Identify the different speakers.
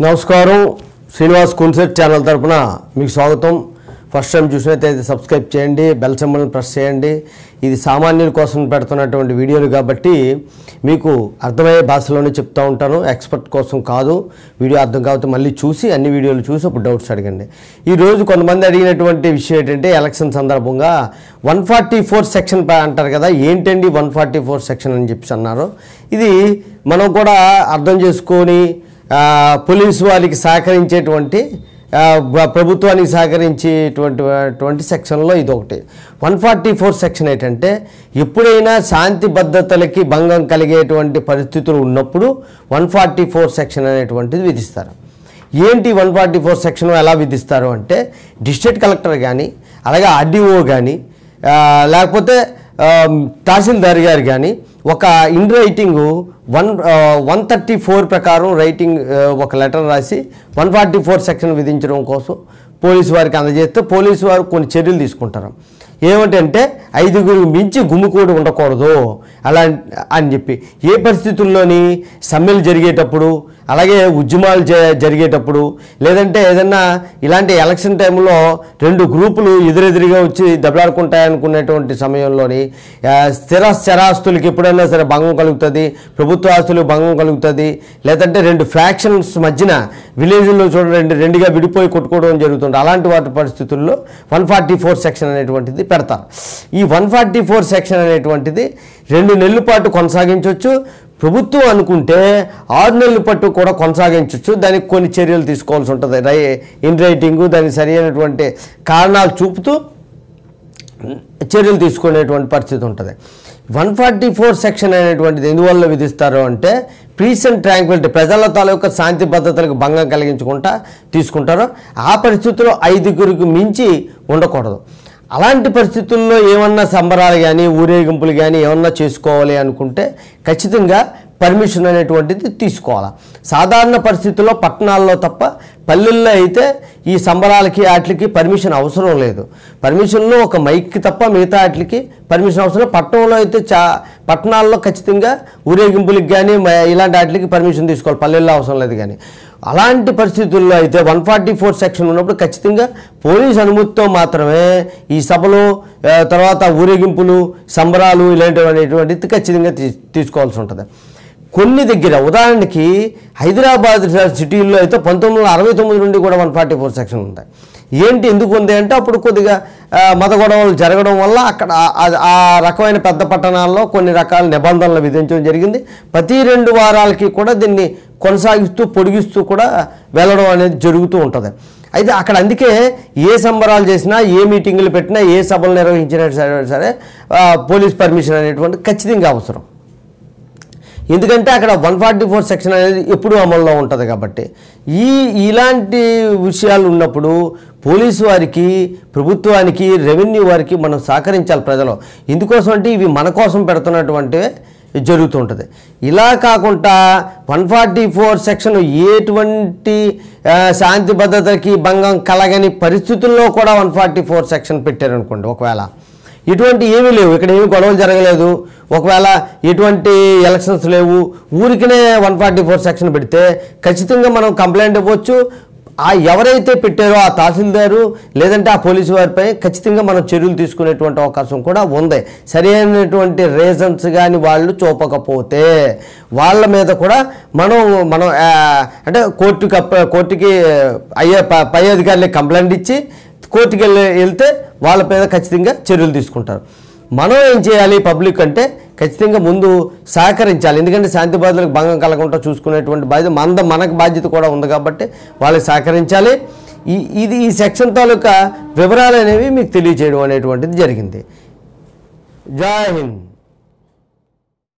Speaker 1: నమస్కారం శ్రీనివాస్ కున్సెట్ ఛానల్ తరపున మీకు స్వాగతం. ఫస్ట్ టైం చూసినట్లయితే సబ్స్క్రైబ్ చేయండి, బెల్ సింబల్ని ప్రెస్ చేయండి. ఇది సామాన్యుల కోసం పెడుతున్నటువంటి వీడియోలు కాబట్టి మీకు అర్థమయ్యే భాషలోనే చెప్తూ ఉంటాను, ఎక్స్పర్ట్ కోసం కాదు. వీడియో అర్థం కాకపోతే మళ్ళీ చూసి అన్ని వీడియోలు చూసి అప్పుడు డౌట్స్ అడగండి. ఈరోజు కొంతమంది అడిగినటువంటి విషయం ఏంటంటే ఎలక్షన్ సందర్భంగా 144 సెక్షన్ అంటారు కదా, ఏంటండి 144 సెక్షన్ అని చెప్పి అన్నారు. ఇది మనం కూడా అర్థం చేసుకొని పోలీసు వారికి సహకరించేటువంటి ప్రభుత్వానికి సహకరించేటువంటి సెక్షన్లో ఇది ఒకటి. 144 సెక్షన్ ఏంటంటే ఎప్పుడైనా శాంతి భద్రతలకి భంగం కలిగేటువంటి పరిస్థితులు ఉన్నప్పుడు 144 సెక్షన్ అనేటువంటిది విధిస్తారు. ఏంటి 144 సెక్షన్ ఎలా విధిస్తారు అంటే డిస్ట్రిక్ట్ కలెక్టర్ కానీ, అలాగే ఆర్డీఓ కానీ, లేకపోతే తహసీల్దార్ గారు కానీ ఒక ఇన్ రైటింగ్ 134 ప్రకారం రైటింగ్ ఒక లెటర్ రాసి 144 సెక్షన్ విధించడం కోసం పోలీసు వారికి అందజేస్తే పోలీసు వారు కొన్ని చర్యలు తీసుకుంటారు. ఏమిటంటే 5గురు మించి గుమ్ముకూడి ఉండకూడదు అలా అని చెప్పి. ఏ పరిస్థితుల్లోని సమ్మెలు జరిగేటప్పుడు, అలాగే ఉద్యమాలు జరిగేటప్పుడు, లేదంటే ఏదన్నా ఇలాంటి ఎలక్షన్ టైంలో 2 గ్రూపులు ఎదురెదురుగా వచ్చి దెబ్బలాడుకుంటాయనుకునేటువంటి సమయంలోని స్థిరాస్తులకి ఎప్పుడైనా సరే భంగం కలుగుతుంది, ప్రభుత్వ ఆస్తులకు భంగం కలుగుతుంది, లేదంటే 2 ఫ్యాక్షన్స్ మధ్యన విలేజ్లో చూడండి రెండుగా విడిపోయి కొట్టుకోవడం జరుగుతుంది. అలాంటి వాటి పరిస్థితుల్లో 144 సెక్షన్ అనేటువంటిది పెడతారు. ఈ 144 సెక్షన్ అనేటువంటిది 2 నెలల పాటు కొనసాగించవచ్చు, ప్రభుత్వం అనుకుంటే 6 నెలల పాటు కూడా కొనసాగించవచ్చు. దానికి కొన్ని చర్యలు తీసుకోవాల్సి ఉంటుంది. ఇన్ రైటింగు దానికి సరి అయినటువంటి కారణాలు చూపుతూ చర్యలు తీసుకునేటువంటి పరిస్థితి ఉంటుంది. 144 సెక్షన్ అనేటువంటిది ఎందువల్ల విధిస్తారు అంటే పీస్ అండ్ ట్రాంక్విలిటీ, ప్రజల తాలూకా శాంతి భద్రతలకు భంగం కలిగించుకుంటా తీసుకుంటారు. ఆ పరిస్థితుల్లో 5గురికి మించి ఉండకూడదు. అలాంటి పరిస్థితుల్లో ఏమన్నా సంబరాలు కానీ ఊరేగింపులు కానీ ఏమన్నా చేసుకోవాలి అనుకుంటే ఖచ్చితంగా పర్మిషన్ అనేటువంటిది తీసుకోవాలి. సాధారణ పరిస్థితుల్లో పట్టణాల్లో తప్ప పల్లెల్లో అయితే ఈ సంబరాలకి వాటికి పర్మిషన్ అవసరం లేదు. పర్మిషన్లో ఒక మైక్కి తప్ప మిగతా వాటికి పర్మిషన్ అవసరం. పట్టణంలో అయితే పట్టణాల్లో ఖచ్చితంగా ఊరేగింపులకి కానీ ఇలాంటి వాటికి పర్మిషన్ తీసుకోవాలి, పల్లెల్లో అవసరం లేదు. కానీ అలాంటి పరిస్థితుల్లో అయితే 144 సెక్షన్ ఉన్నప్పుడు ఖచ్చితంగా పోలీస్ అనుమతితో మాత్రమే ఈ సభలు, తర్వాత ఊరేగింపులు, సంబరాలు ఇలాంటివి ఖచ్చితంగా తీసుకోవాల్సి ఉంటుంది. కొన్ని దగ్గర ఉదాహరణకి హైదరాబాద్ సిటీల్లో అయితే 1969 నుండి కూడా 144 సెక్షన్ ఉంది. ఏంటి ఎందుకు ఉంది అంటే అప్పుడు కొద్దిగా మత గొడవలు జరగడం వల్ల అక్కడ ఆ రకమైన పెద్ద పట్టణాల్లో కొన్ని రకాల నిబంధనలు విధించడం జరిగింది. ప్రతి 2 వారాలకి కూడా దీన్ని కొనసాగిస్తూ పొడిగిస్తూ కూడా వెళ్ళడం అనేది జరుగుతూ ఉంటుంది. అయితే అక్కడ అందుకే ఏ సంబరాలు చేసినా, ఏ మీటింగులు పెట్టినా, ఏ సభలు నిర్వహించినా సరే పోలీస్ పర్మిషన్ అనేటువంటి ఖచ్చితంగా అవసరం. ఎందుకంటే అక్కడ 144 సెక్షన్ అనేది ఎప్పుడూ అమల్లో ఉంటుంది కాబట్టి. ఇలాంటి విషయాలు ఉన్నప్పుడు పోలీసు వారికి, ప్రభుత్వానికి, రెవెన్యూ వారికి మనం సహకరించాలి ప్రజలు. ఎందుకోసం అంటే ఇవి మన కోసం పెడుతున్నటువంటివే జరుగుతూ ఉంటుంది. ఇలా కాకుండా 144 సెక్షన్ ఎటువంటి శాంతి భద్రతకి భంగం కలగని పరిస్థితుల్లో కూడా 144 సెక్షన్ పెట్టారనుకోండి, ఒకవేళ ఇటువంటి ఏమీ లేవు, ఇక్కడ ఏమీ గొడవలు జరగలేదు, ఒకవేళ ఎటువంటి ఎలక్షన్స్ లేవు, ఊరికనే 144 సెక్షన్ పెడితే ఖచ్చితంగా మనం కంప్లైంట్ ఇవ్వచ్చు. ఎవరైతే పెట్టారో ఆ తహసీల్దారు లేదంటే ఆ పోలీసు వారిపై ఖచ్చితంగా మనం చర్యలు తీసుకునేటువంటి అవకాశం కూడా ఉంది. సరైనటువంటి రీజన్స్ కానీ వాళ్ళు చూపకపోతే వాళ్ళ మీద కూడా మనం అంటే కోర్టుకి అయ్యే పై అధికారులకి కంప్లైంట్ ఇచ్చి కోర్టుకి వెళ్తే వాళ్ళ మీద ఖచ్చితంగా చర్యలు తీసుకుంటారు. మనం ఏం చేయాలి పబ్లిక్ అంటే ఖచ్చితంగా ముందు సహకరించాలి. ఎందుకంటే శాంతి భద్రతలకు భంగం కలగకుండా చూసుకునేటువంటి బాధ్యత మనకు బాధ్యత కూడా ఉంది కాబట్టి వాళ్ళకి సహకరించాలి. ఈ సెక్షన్ తాలూకా వివరాలు అనేవి మీకు తెలియజేయడం అనేటువంటిది జరిగింది. జై హింద్.